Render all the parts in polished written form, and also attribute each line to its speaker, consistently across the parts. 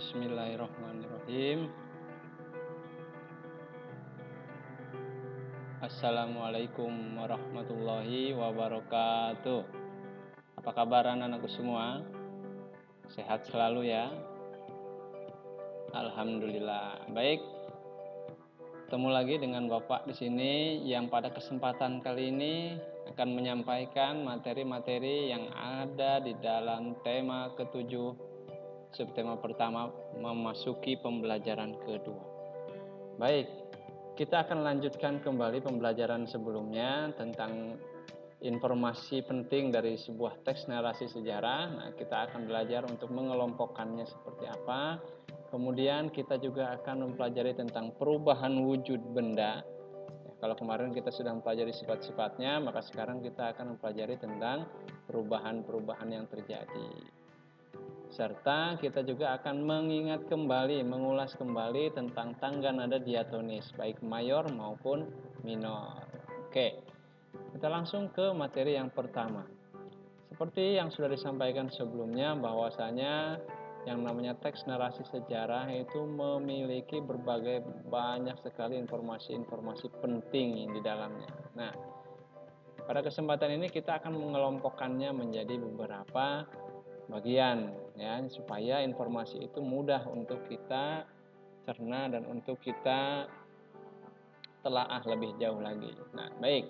Speaker 1: Bismillahirrahmanirrahim. Assalamualaikum warahmatullahi wabarakatuh. Apa kabar anak-anakku semua? Sehat selalu ya? Alhamdulillah. Baik. Ketemu lagi dengan Bapak di sini yang pada kesempatan kali ini akan menyampaikan materi-materi yang ada di dalam tema ketujuh, subtema pertama, memasuki pembelajaran kedua. Baik, kita akan lanjutkan kembali pembelajaran sebelumnya tentang informasi penting dari sebuah teks narasi sejarah. Nah, kita akan belajar untuk mengelompokkannya seperti apa. Kemudian kita juga akan mempelajari tentang perubahan wujud benda. Ya, kalau kemarin kita sudah mempelajari sifat-sifatnya, maka sekarang kita akan mempelajari tentang perubahan-perubahan yang terjadi. Serta kita juga akan mengingat kembali, mengulas kembali tentang tangga nada diatonis, baik mayor maupun minor. Oke, kita langsung ke materi yang pertama. Seperti yang sudah disampaikan sebelumnya, bahwasanya yang namanya teks narasi sejarah itu memiliki berbagai banyak sekali informasi-informasi penting di dalamnya. Nah, pada kesempatan ini kita akan mengelompokkannya menjadi beberapa bagian ya, supaya informasi itu mudah untuk kita cerna dan untuk kita telaah lebih jauh lagi. Nah, baik.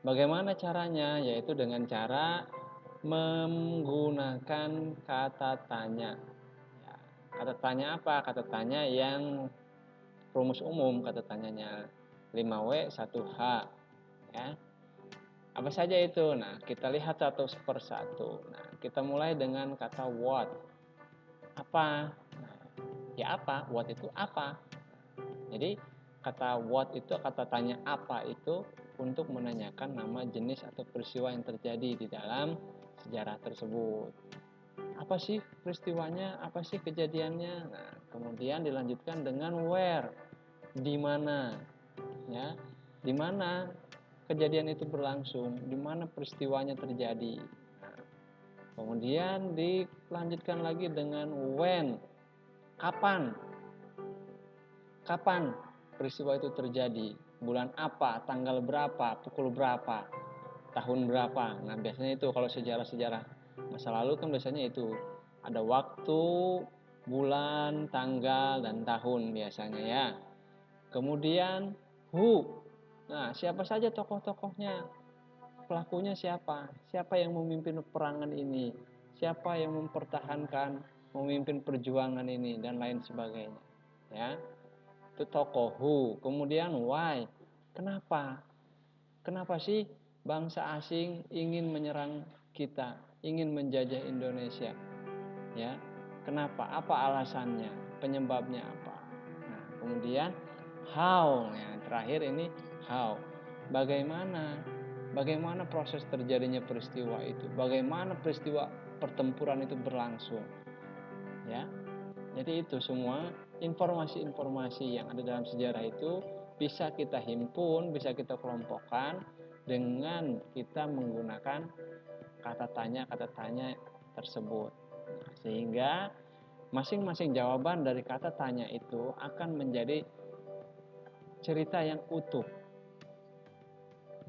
Speaker 1: Bagaimana caranya? Yaitu dengan cara menggunakan kata tanya. Ya, kata tanya apa? Kata tanya yang rumus umum, kata tanyanya 5W 1H. Ya. Apa saja itu? Nah, kita lihat satu persatu. Nah, kita mulai dengan kata what. Apa? Nah, ya apa? What itu apa? Jadi kata what itu, kata tanya apa itu untuk menanyakan nama, jenis atau peristiwa yang terjadi di dalam sejarah tersebut. Apa sih peristiwanya? Apa sih kejadiannya? Nah, kemudian dilanjutkan dengan where, di mana, ya, di mana kejadian itu berlangsung, di mana peristiwanya terjadi. Nah, kemudian dilanjutkan lagi dengan when, kapan, kapan peristiwa itu terjadi, bulan apa, tanggal berapa, pukul berapa, tahun berapa. Nah, biasanya itu kalau sejarah-sejarah masa lalu kan biasanya itu ada waktu, bulan, tanggal, dan tahun biasanya ya. Kemudian who. Nah, siapa saja tokoh-tokohnya? Pelakunya siapa? Siapa yang memimpin peperangan ini? Siapa yang mempertahankan, memimpin perjuangan ini, dan lain sebagainya. Ya, itu tokoh who. Kemudian why. Kenapa? Kenapa sih bangsa asing ingin menyerang kita, ingin menjajah Indonesia? Ya, kenapa? Apa alasannya? Penyebabnya apa? Nah, kemudian how. Yang terakhir ini how. Bagaimana? Bagaimana proses terjadinya peristiwa itu? Bagaimana peristiwa pertempuran itu berlangsung? Ya. Jadi itu semua informasi-informasi yang ada dalam sejarah itu bisa kita himpun, bisa kita kelompokkan dengan kita menggunakan kata tanya tersebut. Nah, sehingga masing-masing jawaban dari kata tanya itu akan menjadi cerita yang utuh.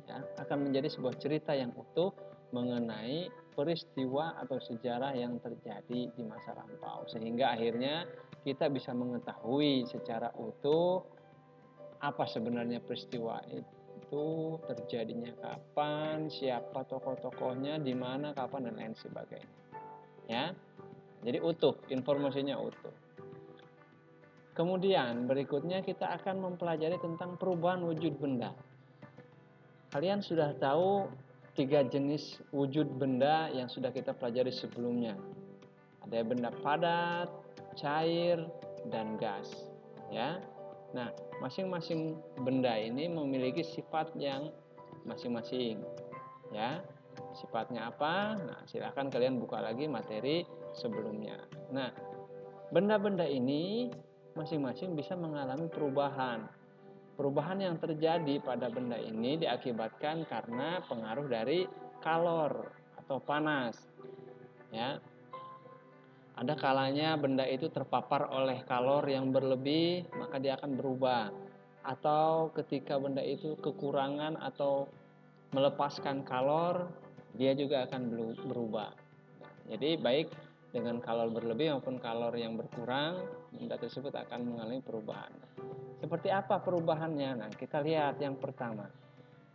Speaker 1: Ya, akan menjadi sebuah cerita yang utuh mengenai peristiwa atau sejarah yang terjadi di masa lampau, sehingga akhirnya kita bisa mengetahui secara utuh apa sebenarnya peristiwa itu, terjadinya kapan, siapa tokoh-tokohnya, di mana, kapan, dan lain sebagainya. Ya, jadi utuh, informasinya utuh. Kemudian berikutnya kita akan mempelajari tentang perubahan wujud benda. Kalian sudah tahu 3 jenis wujud benda yang sudah kita pelajari sebelumnya. Ada benda padat, cair, dan gas. Ya. Nah, masing-masing benda ini memiliki sifat yang masing-masing. Ya. Sifatnya apa? Nah, silakan kalian buka lagi materi sebelumnya. Nah, benda-benda ini masing-masing bisa mengalami perubahan. Perubahan yang terjadi pada benda ini diakibatkan karena pengaruh dari kalor atau panas. Ya. Ada kalanya benda itu terpapar oleh kalor yang berlebih, maka dia akan berubah. Atau ketika benda itu kekurangan atau melepaskan kalor, dia juga akan berubah. Jadi baik dengan kalor berlebih maupun kalor yang berkurang, benda tersebut akan mengalami perubahan. Seperti apa perubahannya? Nah, kita lihat yang pertama.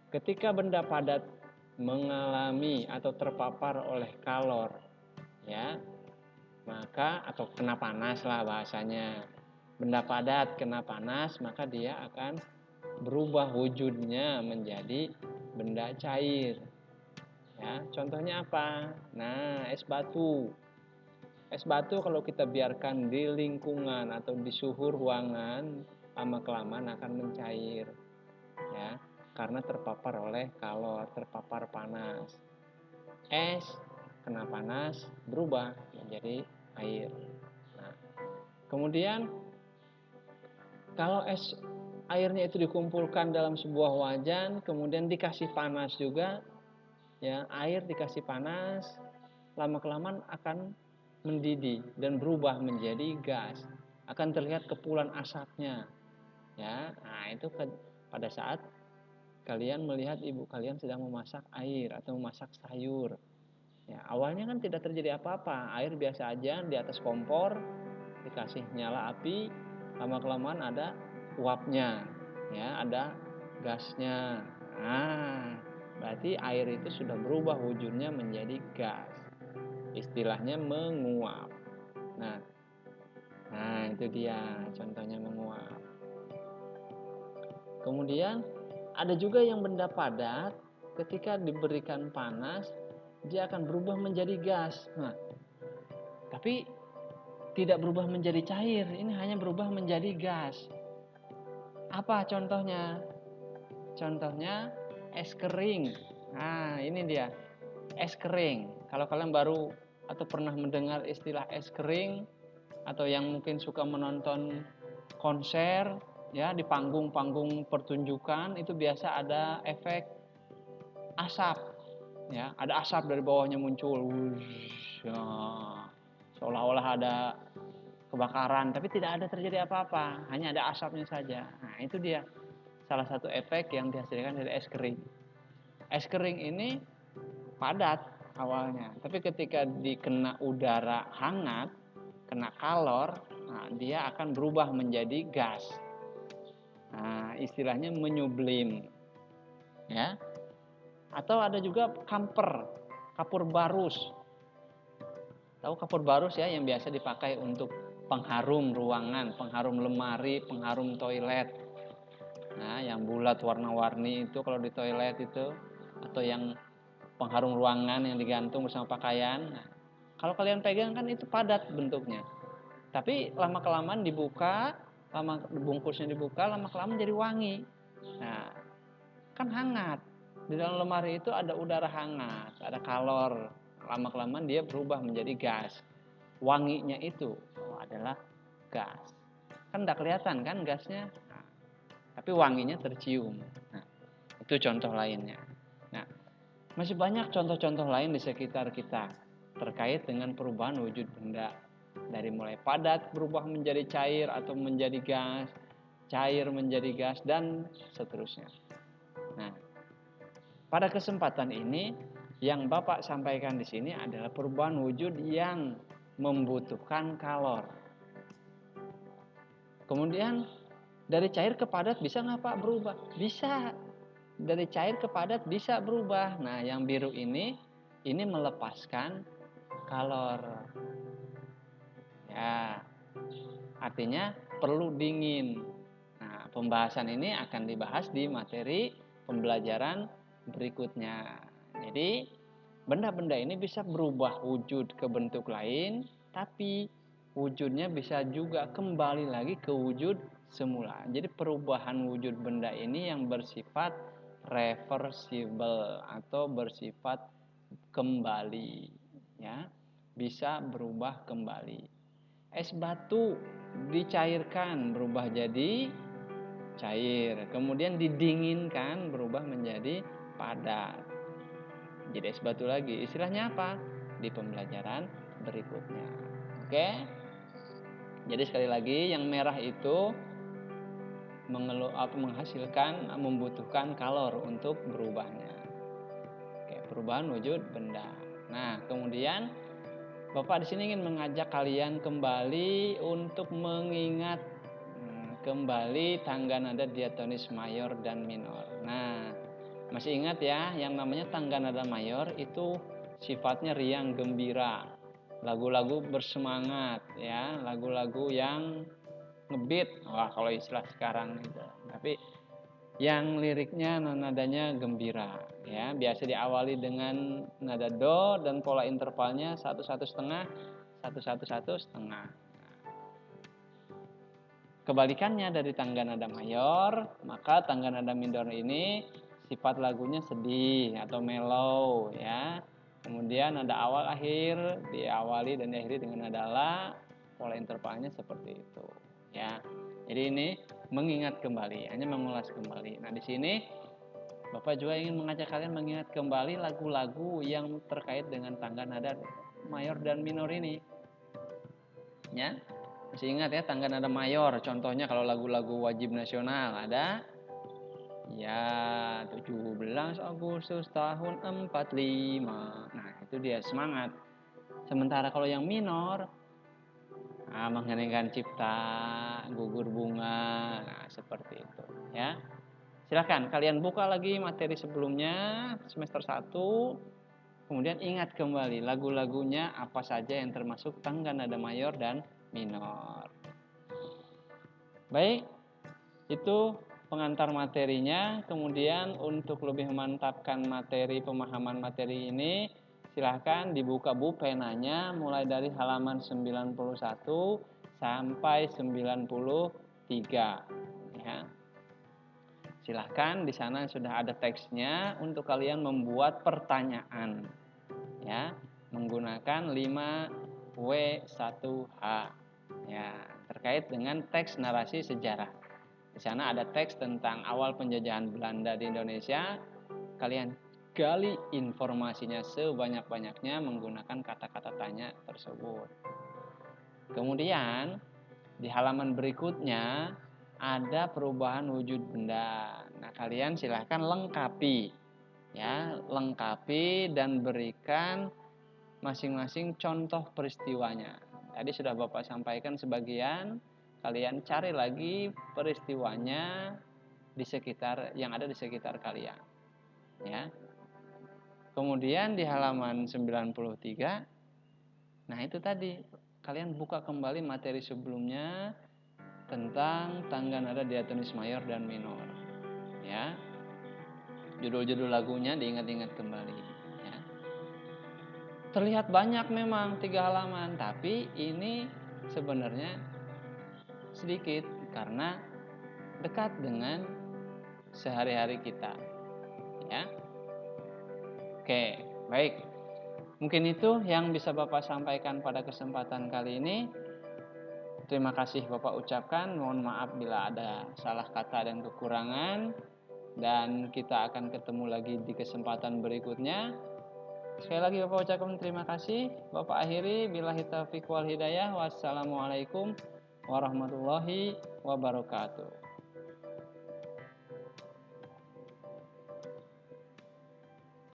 Speaker 1: Ketika benda padat mengalami atau terpapar oleh kalor, ya, maka atau kena panas lah bahasanya. Benda padat kena panas, maka dia akan berubah wujudnya menjadi benda cair. Ya, contohnya apa? Nah, es batu. Es batu kalau kita biarkan di lingkungan atau di suhu ruangan, lama-kelamaan akan mencair. Ya, karena terpapar oleh kalor, terpapar panas. Es kena panas berubah menjadi air. Nah, kemudian kalau airnya itu dikumpulkan dalam sebuah wajan, kemudian dikasih panas juga, ya, air dikasih panas, lama-kelamaan akan mendidih dan berubah menjadi gas. Akan terlihat kepulan asapnya. Ya, nah itu pada saat kalian melihat ibu kalian sedang memasak air atau memasak sayur. Ya, awalnya kan tidak terjadi apa-apa, air biasa aja di atas kompor, dikasih nyala api, lama-kelamaan ada uapnya, ya, ada gasnya. Nah, berarti air itu sudah berubah wujudnya menjadi gas. Istilahnya menguap. Nah, itu dia contohnya menguap. Kemudian ada juga yang benda padat ketika diberikan panas dia akan berubah menjadi gas. Nah, tapi tidak berubah menjadi cair, ini hanya berubah menjadi gas. Apa contohnya? Contohnya es kering. Nah, ini dia. Es kering. Kalau kalian baru atau pernah mendengar istilah es kering atau yang mungkin suka menonton konser ya di panggung-panggung pertunjukan itu biasa ada efek asap. Ya, ada asap dari bawahnya muncul. Wush, ya, seolah-olah ada kebakaran, tapi tidak ada terjadi apa-apa, hanya ada asapnya saja. Nah, itu dia salah satu efek yang dihasilkan dari es kering. Es kering ini padat awalnya, tapi ketika dikena udara hangat, kena kalor, nah, dia akan berubah menjadi gas. Nah, istilahnya menyublim. Ya. Atau ada juga kapur barus. Tahu kapur barus ya, yang biasa dipakai untuk pengharum ruangan, pengharum lemari, pengharum toilet. Nah, yang bulat warna-warni itu kalau di toilet itu, atau yang pengharum ruangan yang digantung bersama pakaian. Nah, kalau kalian pegang kan itu padat bentuknya. Tapi lama-kelamaan dibuka, lama bungkusnya dibuka, lama-kelamaan jadi wangi. Nah, kan hangat. Di dalam lemari itu ada udara hangat, ada kalor. Lama-kelamaan dia berubah menjadi gas. Wanginya itu adalah gas. Kan tidak kelihatan kan gasnya, nah, tapi wanginya tercium. Nah, itu contoh lainnya. Nah, masih banyak contoh-contoh lain di sekitar kita terkait dengan perubahan wujud benda. Dari mulai padat berubah menjadi cair atau menjadi gas, cair menjadi gas, dan seterusnya. Nah, pada kesempatan ini yang Bapak sampaikan di sini adalah perubahan wujud yang membutuhkan kalor. Kemudian dari cair ke padat bisa nggak Pak berubah? Bisa. Dari cair ke padat bisa berubah. Nah, yang biru ini melepaskan kalor. Ya, artinya perlu dingin. Nah, pembahasan ini akan dibahas di materi pembelajaran berikutnya. Jadi, benda-benda ini bisa berubah wujud ke bentuk lain, tapi wujudnya bisa juga kembali lagi ke wujud semula. Jadi perubahan wujud benda ini yang bersifat reversible atau bersifat kembali, ya, bisa berubah kembali. Es batu dicairkan berubah jadi cair, kemudian didinginkan berubah menjadi padat. Jadi es batu lagi. Istilahnya apa? Di pembelajaran berikutnya. Oke. Jadi sekali lagi yang merah itu menghasilkan, membutuhkan kalor untuk berubahnya. Oke, perubahan wujud benda. Nah, kemudian Bapak di sini ingin mengajak kalian kembali untuk mengingat kembali tangga nada diatonis mayor dan minor. Nah, masih ingat ya, yang namanya tangga nada mayor itu sifatnya riang gembira, lagu-lagu bersemangat ya, lagu-lagu yang ngebeat, wah kalau istilah sekarang gitu. Tapi yang liriknya nadanya gembira ya, biasa diawali dengan nada do dan pola intervalnya 1-1/2, 1-1-1/2. Kebalikannya dari tangga nada mayor, maka tangga nada minor ini sifat lagunya sedih atau mellow ya. Kemudian nada awal akhir diawali dan diakhiri dengan nada la, pola intervalnya seperti itu ya. Jadi ini mengingat kembali, hanya mengulas kembali. Nah, di sini Bapak juga ingin mengajak kalian mengingat kembali lagu-lagu yang terkait dengan tangga nada mayor dan minor ini. Ya. Masih ingat ya tangga nada mayor, contohnya kalau lagu-lagu wajib nasional ada ya 17 Agustus tahun 45. Nah, itu dia semangat. Sementara kalau yang minor mengheningkan cipta, gugur bunga, nah seperti itu ya. Silakan kalian buka lagi materi sebelumnya semester 1. Kemudian ingat kembali lagu-lagunya apa saja yang termasuk tangga nada mayor dan minor. Baik, itu pengantar materinya. Kemudian untuk lebih memantapkan materi, pemahaman materi ini, silahkan dibuka buku penanya mulai dari halaman 91 sampai 93 ya. Silahkan di sana sudah ada teksnya untuk kalian membuat pertanyaan ya, menggunakan 5W1H ya, terkait dengan teks narasi sejarah. Di sana ada teks tentang awal penjajahan Belanda di Indonesia. Kalian gali informasinya sebanyak-banyaknya menggunakan kata-kata tanya tersebut. Kemudian di halaman berikutnya ada perubahan wujud benda. Nah, kalian silahkan lengkapi ya, lengkapi dan berikan masing-masing contoh peristiwanya. Tadi sudah Bapak sampaikan sebagian, kalian cari lagi peristiwanya di sekitar yang ada di sekitar kalian. Ya. Kemudian di halaman 93, nah itu tadi kalian buka kembali materi sebelumnya tentang tangga nada diatonis mayor dan minor. Ya. Judul-judul lagunya diingat-ingat kembali. Ya. Terlihat banyak memang 3 halaman, tapi ini sebenarnya sedikit karena dekat dengan sehari-hari kita ya. Oke, baik. Mungkin itu yang bisa Bapak sampaikan pada kesempatan kali ini. Terima kasih Bapak ucapkan. Mohon maaf bila ada salah kata dan kekurangan. Dan kita akan ketemu lagi di kesempatan berikutnya. Sekali lagi Bapak ucapkan terima kasih. Bapak akhiri billahi taufiq wal hidayah. Wassalamualaikum warahmatullahi wabarakatuh.